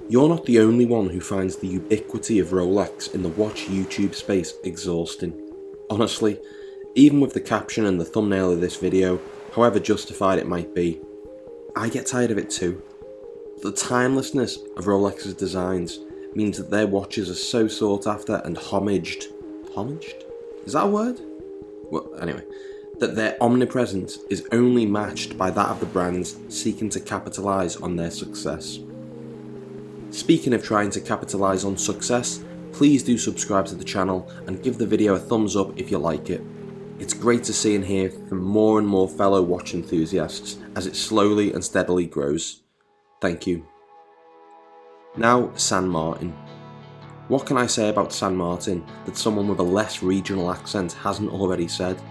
You're not the only one who finds the ubiquity of Rolex in the watch YouTube space exhausting. Honestly, even with the caption and the thumbnail of this video, however justified it might be, I get tired of it too. The timelessness of Rolex's designs means that their watches are so sought after and homaged. Homaged? Is that a word? Well, anyway, that their omnipresence is only matched by that of the brands seeking to capitalise on their success. Speaking of trying to capitalise on success, please do subscribe to the channel and give the video a thumbs up if you like it. It's great to see and hear from more and more fellow watch enthusiasts as it slowly and steadily grows. Thank you. Now, San Martin. What can I say about San Martin that someone with a less regional accent hasn't already said?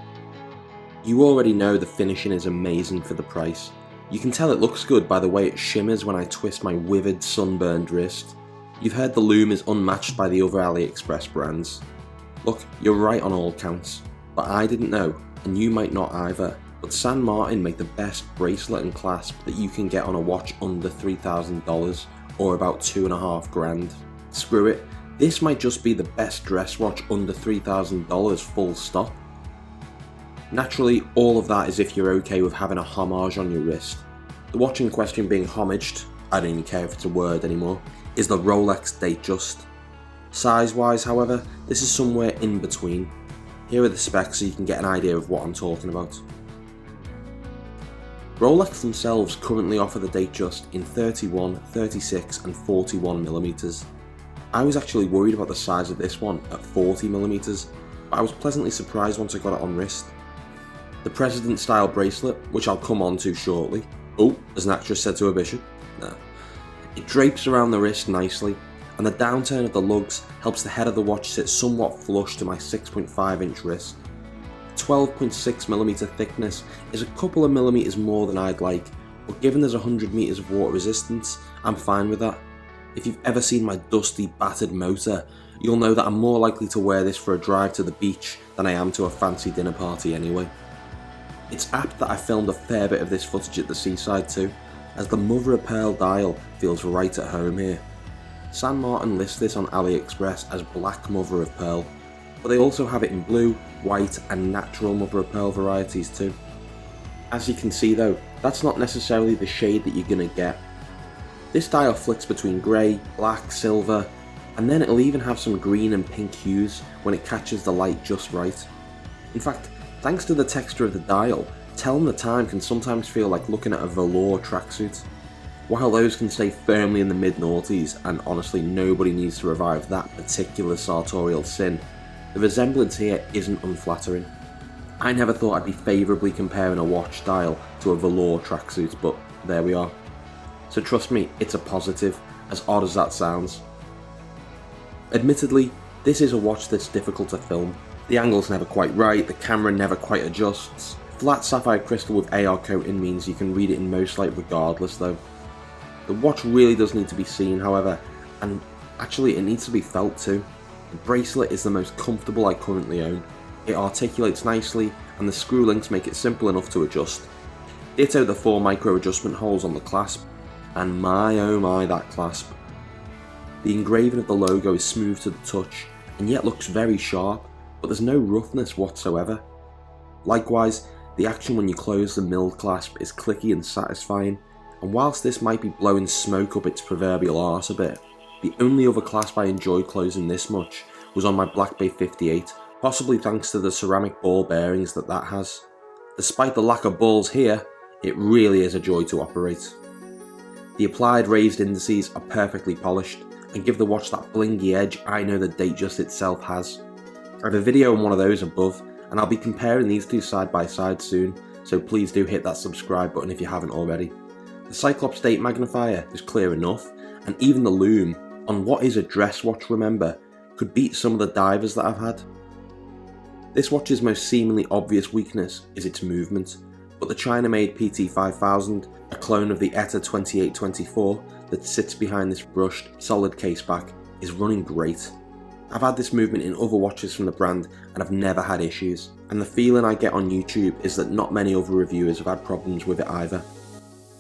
You already know the finishing is amazing for the price. You can tell it looks good by the way it shimmers when I twist my withered, sunburned wrist. You've heard the Lume is unmatched by the other AliExpress brands. Look, you're right on all counts, but I didn't know, and you might not either, but San Martin make the best bracelet and clasp that you can get on a watch under $3,000, or about $2.5 grand. Screw it, this might just be the best dress watch under $3,000 full stop. Naturally, all of that is if you're okay with having a homage on your wrist. The watch in question being homaged, I don't even care if it's a word anymore, is the Rolex Datejust. Size wise, however, this is somewhere in between. Here are the specs so you can get an idea of what I'm talking about. Rolex themselves currently offer the Datejust in 31, 36 and 41mm. I was actually worried about the size of this one at 40mm, but I was pleasantly surprised once I got it on wrist. The President style bracelet, which I'll come on to shortly. Oh, as an actress said to a bishop. Nah. It drapes around the wrist nicely, and the downturn of the lugs helps the head of the watch sit somewhat flush to my 6.5 inch wrist. 12.6mm thickness is a couple of millimeters more than I'd like, but given there's 100 meters of water resistance, I'm fine with that. If you've ever seen my dusty, battered motor, you'll know that I'm more likely to wear this for a drive to the beach than I am to a fancy dinner party anyway. It's apt that I filmed a fair bit of this footage at the seaside too, as the mother of pearl dial feels right at home here. San Martin lists this on AliExpress as black mother of pearl, but they also have it in blue, white and natural mother of pearl varieties too. As you can see though, that's not necessarily the shade that you're gonna get. This dial flicks between grey, black, silver, and then it'll even have some green and pink hues when it catches the light just right. In fact, thanks to the texture of the dial, telling the time can sometimes feel like looking at a velour tracksuit. While those can stay firmly in the mid-noughties, and honestly nobody needs to revive that particular sartorial sin, the resemblance here isn't unflattering. I never thought I'd be favourably comparing a watch dial to a velour tracksuit, but there we are. So trust me, it's a positive, as odd as that sounds. Admittedly, this is a watch that's difficult to film. The angle's never quite right, the camera never quite adjusts. Flat sapphire crystal with AR coating means you can read it in most light regardless though. The watch really does need to be seen however, and actually it needs to be felt too. The bracelet is the most comfortable I currently own. It articulates nicely and the screw links make it simple enough to adjust. Ditto the 4 micro adjustment holes on the clasp, and my oh my that clasp. The engraving of the logo is smooth to the touch and yet looks very sharp, but there's no roughness whatsoever. Likewise, the action when you close the milled clasp is clicky and satisfying, and whilst this might be blowing smoke up its proverbial arse a bit, the only other clasp I enjoyed closing this much was on my Black Bay 58, possibly thanks to the ceramic ball bearings that has. Despite the lack of balls here, it really is a joy to operate. The applied raised indices are perfectly polished and give the watch that blingy edge I know the Datejust itself has. I have a video on one of those above, and I'll be comparing these two side by side soon, so please do hit that subscribe button if you haven't already. The Cyclops date magnifier is clear enough, and even the Lume, on what is a dress watch remember, could beat some of the divers that I've had. This watch's most seemingly obvious weakness is its movement, but the China-made PT5000, a clone of the ETA 2824 that sits behind this brushed, solid caseback, is running great. I've had this movement in other watches from the brand and I've never had issues, and the feeling I get on YouTube is that not many other reviewers have had problems with it either.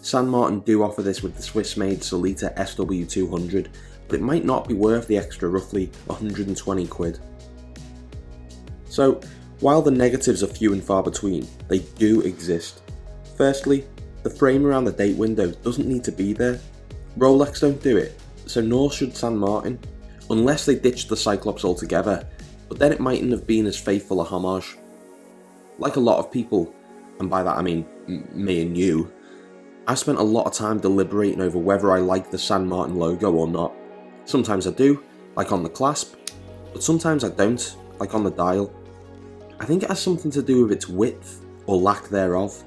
San Martin do offer this with the Swiss-made Solita SW200, but it might not be worth the extra roughly 120 quid. So, while the negatives are few and far between, they do exist. Firstly, the frame around the date window doesn't need to be there. Rolex don't do it, so nor should San Martin, unless they ditched the Cyclops altogether, but then it mightn't have been as faithful a homage. Like a lot of people, and by that I mean me and you, I spent a lot of time deliberating over whether I like the San Martin logo or not. Sometimes I do, like on the clasp, but sometimes I don't, like on the dial. I think it has something to do with its width, or lack thereof.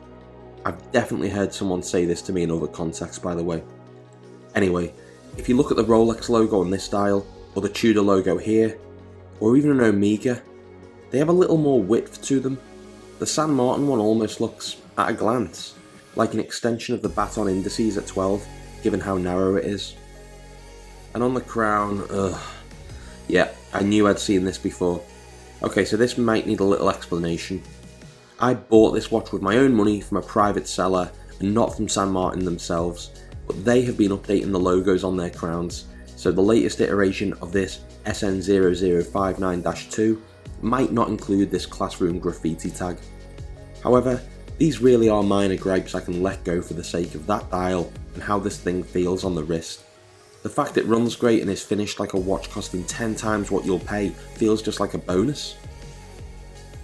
I've definitely heard someone say this to me in other contexts, by the way. Anyway, if you look at the Rolex logo on this dial, or the Tudor logo here, or even an Omega, they have a little more width to them. The San Martin one almost looks, at a glance, like an extension of the baton Indices at 12, given how narrow it is. And on the crown, yeah, I knew I'd seen this before. Okay, so this might need a little explanation. I bought this watch with my own money from a private seller and not from San Martin themselves, but they have been updating the logos on their crowns, so the latest iteration of this SN059-G might not include this classroom graffiti tag. However, these really are minor gripes I can let go for the sake of that dial and how this thing feels on the wrist. The fact it runs great and is finished like a watch costing 10 times what you'll pay feels just like a bonus.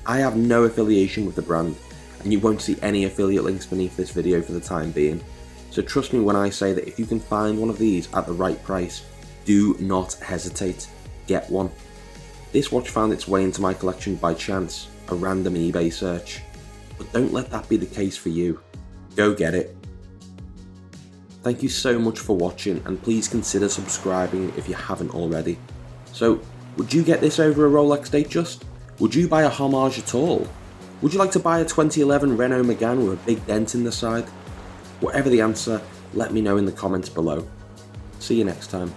I have no affiliation with the brand, and you won't see any affiliate links beneath this video for the time being, so trust me when I say that if you can find one of these at the right price, do not hesitate, get one. This watch found its way into my collection by chance, a random eBay search. But don't let that be the case for you. Go get it. Thank you so much for watching, and please consider subscribing if you haven't already. So, would you get this over a Rolex Datejust? Would you buy a homage at all? Would you like to buy a 2011 Renault Megane with a big dent in the side? Whatever the answer, let me know in the comments below. See you next time.